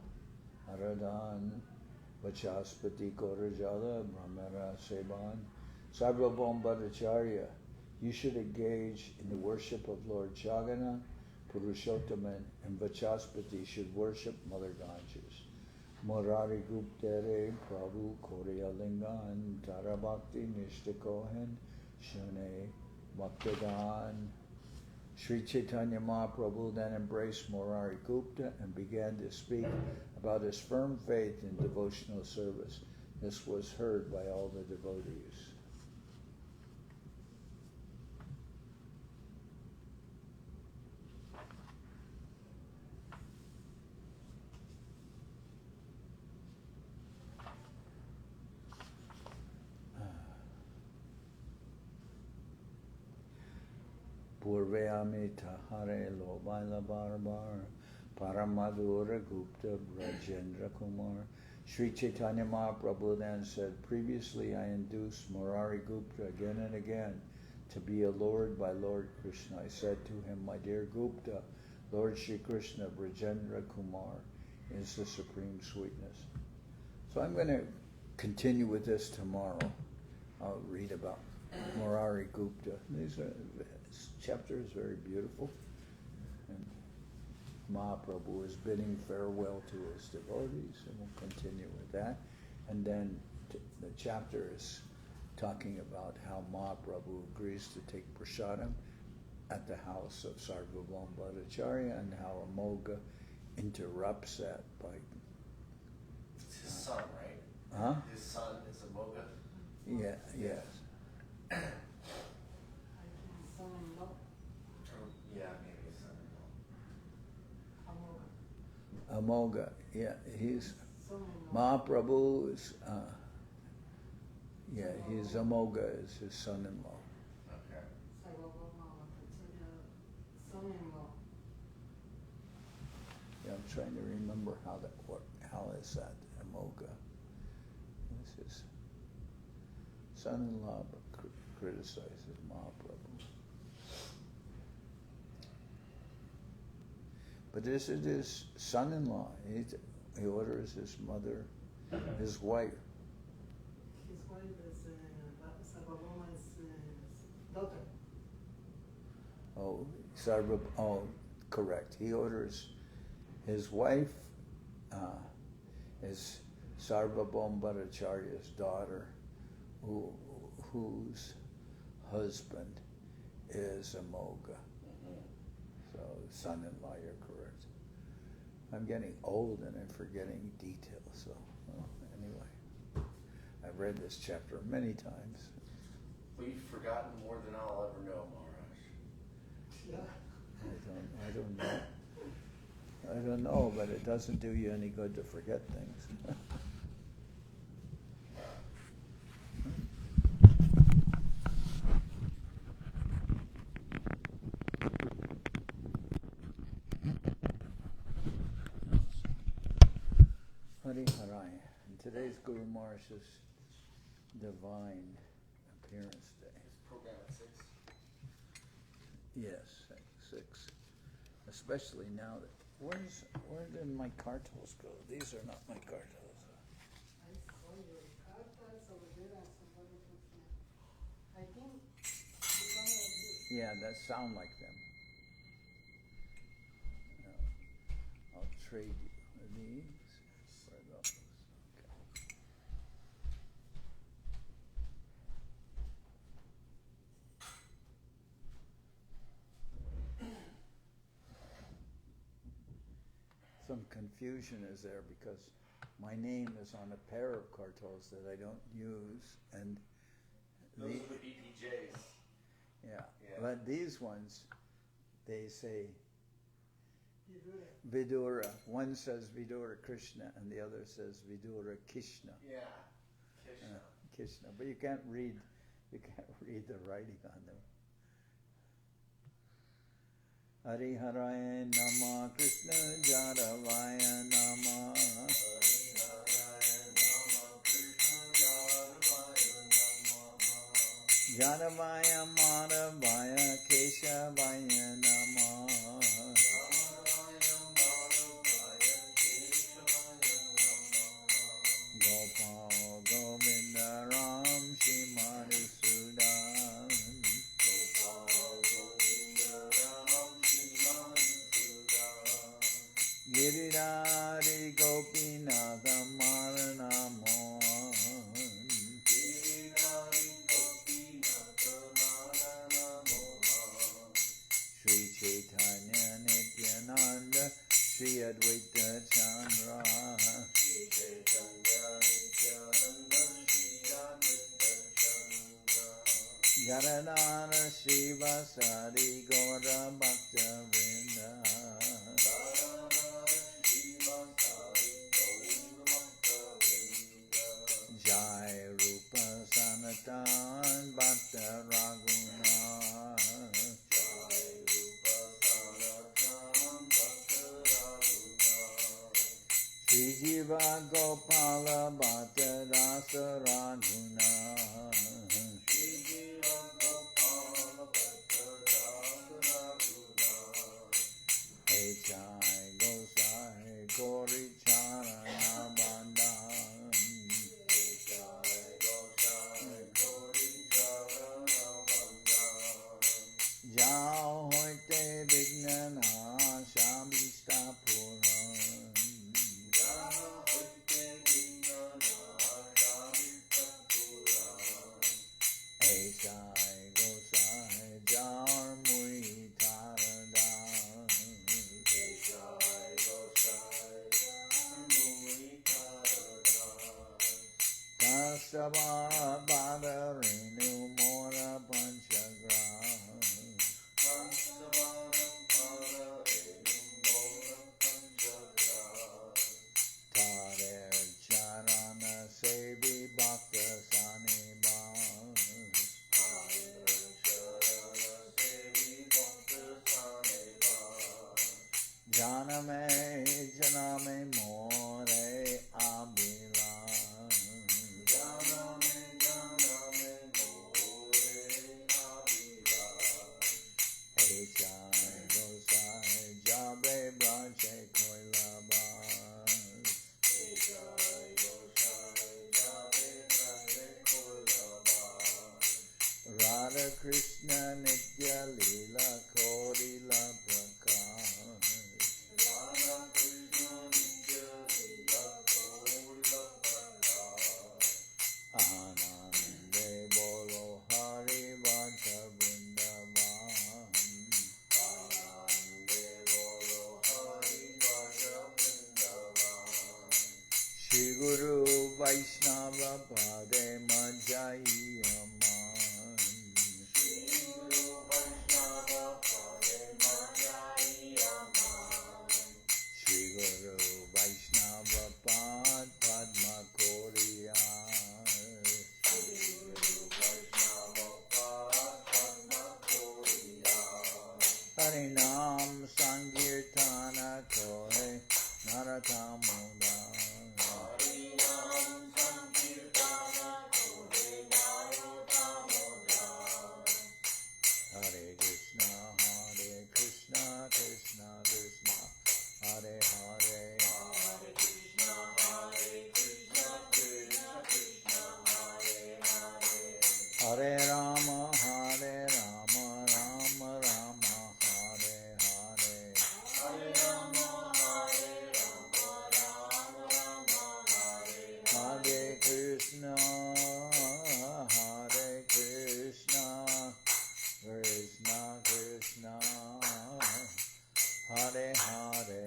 Aradan Vachaspati Korajala Brahmara Seban. Sarvabhauma Bhattacharya, you should engage in the worship of Lord Jagannath, Purushottaman, and Vachaspati should worship Mother Ganges. Murari Guptere Prabhu Korealingan Tarabhakti Nishtikohen Shune Bhaktivedanta. Sri Chaitanya Mahaprabhu then embraced Murari Gupta and began to speak about his firm faith in devotional service. This was heard by all the devotees. Purveami tahare lo baila barbar Paramadura Gupta Brajendra Kumar. Sri Chaitanya Mahaprabhu then said, previously I induced Murari Gupta again and again to be allured by Lord Krishna. I said to him, my dear Gupta, Lord Shri Krishna Brajendra Kumar is the supreme sweetness. So I'm going to continue with this tomorrow. I'll read about Murari Gupta. This chapter is very beautiful. And Mahaprabhu is bidding farewell to his devotees, and we'll continue with that. And then the chapter is talking about how Mahaprabhu agrees to take prashadam at the house of Sarvabhauma Bhattacharya, and how Amogha interrupts that by... It's his son, right? Huh? His son is Amogha? Yeah, yes. Son-in-law, Yeah, maybe his son-in-law. Amogha. Amogha, yeah, he's... Son-in-law. Mahaprabhu is... his Amogha is his son-in-law. Okay. Sarvabhauma Bhattacharya, son-in-law. Yeah, I'm trying to remember how is that Amogha? This is son-in-law, but criticizes Mahaprabhu. But this is his son-in-law. He orders his mother, his wife. His wife is Sarvabhauma's daughter. Correct. He orders his wife is Sarvabhauma Bhattacharya's daughter, whose husband is Amogha. So, son-in-law, you're correct. I'm getting old and I'm forgetting details. So, anyway, I've read this chapter many times. Well, you've forgotten more than I'll ever know, Maharaj. Yeah. I don't know, but it doesn't do you any good to forget things. Hari Harai. And today's Guru Maharaj's Divine Appearance Day. Is program at 6? Yes, 6. Especially now that where did my cartels go? These are not my cartels. I saw your cartas over there and somebody put here. I think it's one of you. Yeah, that sound like them. I'll trade you these for those. Okay. Some confusion is there because my name is on a pair of cartels that I don't use, and Those are the BPJs. yeah. Yeah. But these ones, they say Vidura. Vidura. One says Vidura Krishna, and the other says Vidura Krishna. Yeah. Krishna. Krishna, but you can't read the writing on them. Hari Haraya Nama Krishna Jaravaya Nama Jaravaya Madhavaya Keshavaya Nama Gopal Govinda Ram Shimari Sudan Giridhari Gopinatha Maranamon Sri Chaitanya Nityananda Sri Advaita Chandra Garadhara Shiva Sari Gaura Bhaktivedanta Jai Rupa Sanatan Bhatta Raghunath Jiva Gopala Bhatta Rasa Raguna Echai Gosai Gori Charana Bandhan Jao Hoite Vignana Shamista Puran Echai Gosai Jar Muri Taradan Kasava Badarinu Mora Panchagram Tarer Charana Sevi Bhakta Sanibam Janame More Abila Echai Gosai Jabe Branche Koilabas Radha Krishna Nitya Lila Kodila Prakash Anande Bolo Hari Vacha Vrindavan Shri Guru Vaishnava Pade Majayaman Shri Guru Vaishnava Pad Padma Koriyar Harinam Sankirtana Kore Naratamuda Hare Krishna Krishna Krishna Hare Hare Hare Rama Rama Rama Hare Hare Hare Krishna Krishna Krishna Hare Hare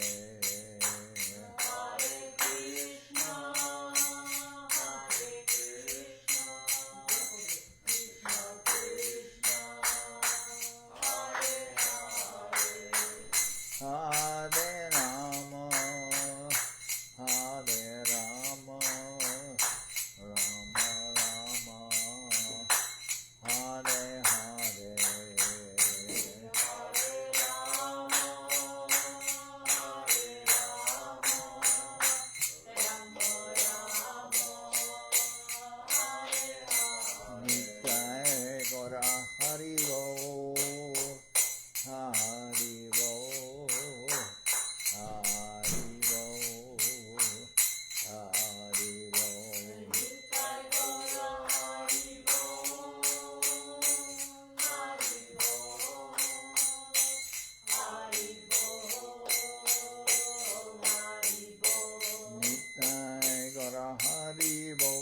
Hare Rama Rama Rama Hare Hare Nitai Gora Hari Bo Hari Bo Hari Bo Hari Bo Nitai Gora Hari Bo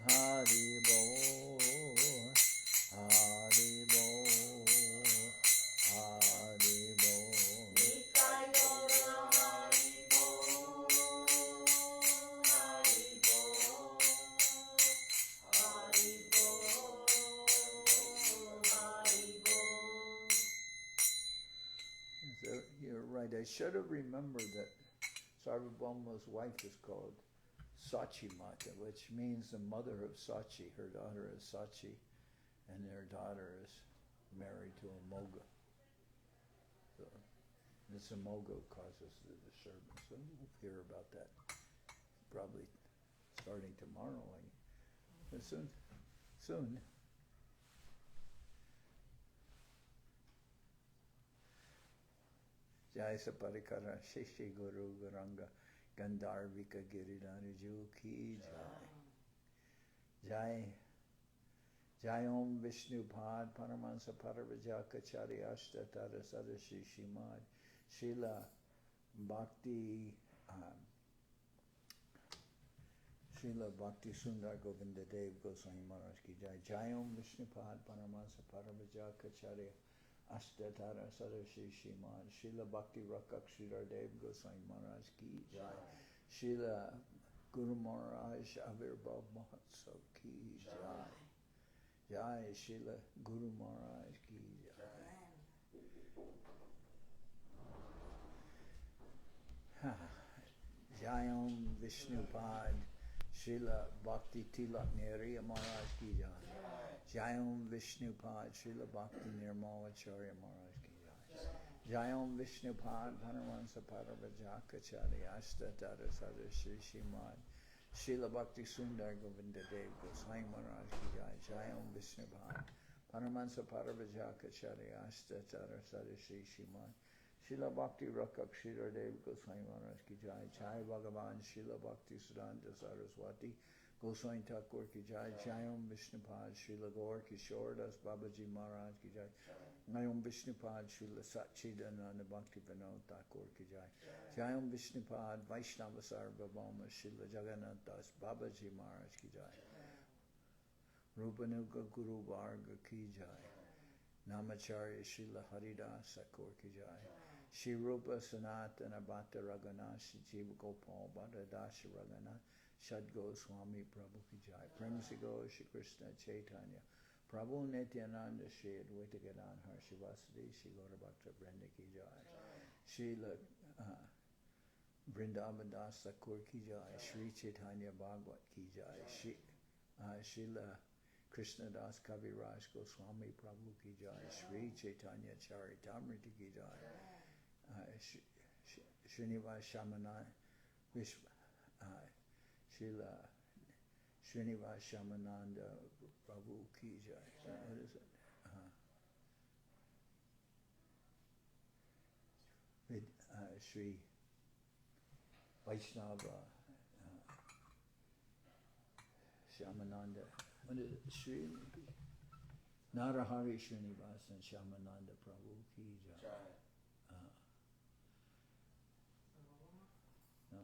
Hari Bo Hari Bo Hari Bo So you're right. I should have remembered that Sarvabhauma's wife is called Sachi Mata, which means the mother of Sachi. Her daughter is Sachi, and their daughter is married to Amogha. So This Amogha causes the disturbance. So we'll hear about that probably starting tomorrow. But soon. Jai Saparikara Shishi Guru Guranga Gandharvika Giridhariju Ki Jai. Jai Om Vishnu Pad Paramansa Paravajakachari Ashtatara Sadashi Shimad Srila Bhakti Srila Bhakti Sundar Govinda Dev Goswami Maharaj Ki Jai. Jai Om Vishnu Pad Paramansa Paravajakachari Ashtatara Sadashi Shimad Srila Bhakti Rakak Sridhar Dev Goswami Maharaj Ki Jai. Srila Guru Maharaj Avirbhav Mahotsav Ki Jai. Jai Srila Guru Maharaj Ki Jai. Jai Om Vishnupad Srila Bhakti Tilak Neriya Maharaj Ki Jai. Jai Om Vishnupad Srila Bhakti Nirmalacharya Maharaj Ki Jai. Jai Om Vishnupad Paramahansa Paravajakachari Ashtatara Sadashi Shimad Srila Bhakti Sundar Govinda Dev Goswami Maharaj Ki Jai. Jai Om Vishnupad Paramahansa Paravajakachari Ashtatara Sadashi Shimad Srila Bhakti Rakak Sridhar Dev Goswami Maharaj Ki Jai. Jai Bhagavan Srila Bhakti Siddhanta Saraswati Goswami Thakur Ki Jai. Jai Om Vishnupad Srila Gaur Kishore Das Babaji Maharaj Ki Jai. Jai Om Vishnupad Srila Satchidananda Bhakti Vinod Thakur Ki Jai. Jai Om Vishnupad Vaishnava Sarvabhauma Srila Jagannath Das Babaji Maharaj Ki Jai. Rupanuga Guru Varga Ki Jai. Namacharya Srila Haridas Thakur Ki Jai. Shri Rupa Sanatana Bhatta Raghunath Shri Jiva Gopal Bhatta Dasha Raghunath Shad Goswami Prabhu Ki Jai. Premsi Go Shri Krishna Chaitanya Prabhu Nityananda Shri Advaita Gadadhar Shivasadi Shri Gaura Bhakta Vrinda Ki Jai. Srila Vrindavan Das Thakur Ki Jai. Sri Chaitanya Bhagavad Ki Jai. Srila Krishnadas Kaviraj Goswami Prabhu Ki Jai. Sri Chaitanya Charitamrita Ki Jai. Srinivas Shamananda Srila Srinivas Shamananda Prabhu Ki Jai. What is it? Sri Vaishnava Shamananda. What is it? Sri Narahari Srinivas and Shamananda Prabhu Ki Jai. No.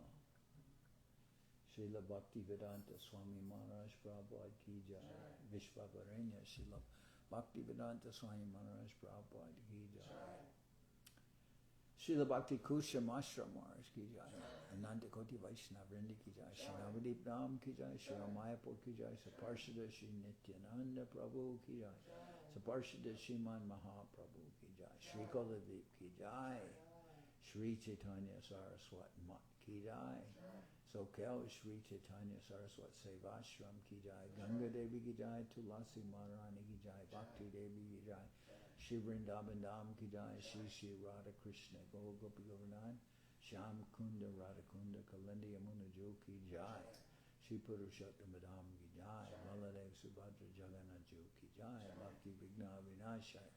Srila Bhaktivedanta Swami Maharaj Prabhupada Ki Jai. Vishvavarenya Srila Bhaktivedanta Swami Maharaj Prabhupada Ki Jai. Srila Bhakti Kusham Ashram Maharaj Ki Jai. Ananta Koti Vaishnava Vrinda Ki Jai. Shri Navadip Dham Ki Jai. Shri Mayapur Ki Jai. Saparshada Shri Nityananda Prabhu Ki Jai. Saparshada Shriman Mahaprabhu Ki Jai. Shri Koladeep Ki Jai. Sri Chaitanya Saraswat Mat Ki Jai. Soquel Sri Chaitanya Saraswat Seva Ashram Ki Jai. Ganga Devi Ki Jai. Tulasi Maharani Ki Jai. Bhakti Devi Ki Jai. Shri Vrindavan Dham Ki Jai. Shri Radha Krishna Gopi Govardhan. Shyam Kunda Radha Kunda Kalindi Yamuna Jo Ki Jai. Shri Purushottam Dham Ki Jai. Baladev Subhadra Jagannath Jo Ki Jai. Bhakti Vigna Vinashaya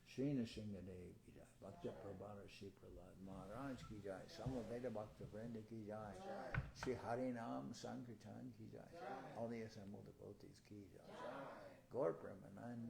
Shri Nrsingadev Ki Jai. Bhakta Prabhara Shri Prahlad Maharaj Ki Jai. Samaveda Bhakta Vrinda Ki Jai. Shri Harinam Sankirtan Ki Jai. All the assembled devotees Ki Jai. Gaur Premanand